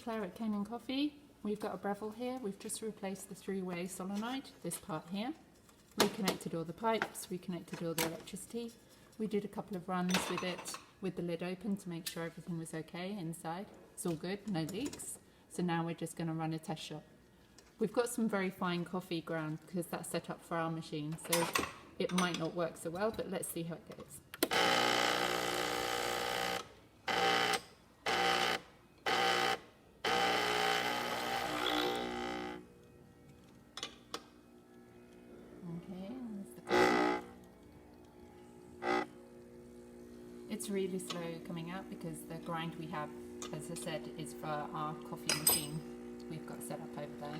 Claire at Kanen Coffee. We've got a Breville here. We've just replaced the three-way solenoid, this part here. Reconnected all the pipes, reconnected all the electricity. We did a couple of runs with it with the lid open to make sure everything was okay inside. It's all good, no leaks. So now we're just going to run a test shot. We've got some very fine coffee ground because that's set up for our machine, so it might not work so well, but let's see how it goes. It's really slow coming out because the grind we have, as I said, is for our coffee machine we've got set up over there.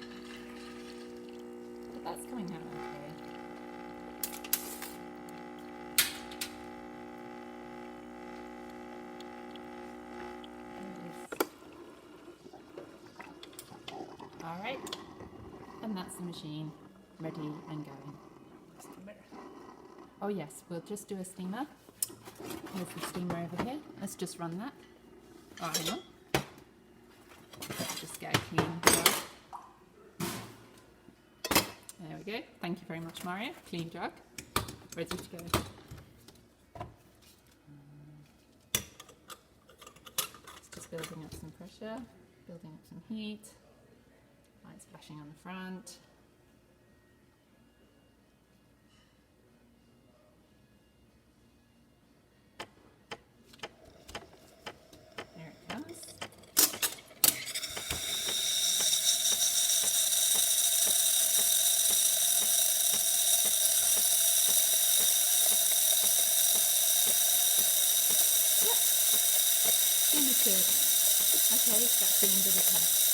But that's coming out okay. Alright, and that's the machine ready and going. Oh yes, we'll just do a steamer. Here's the steamer over here. Let's just run that. Oh, hang on. Let's just get a clean jug. There we go. Thank you very much, Mario. Clean jug. Ready to go. It's just building up some pressure, building up some heat. Light splashing on the front. Okay, that's the end of the test.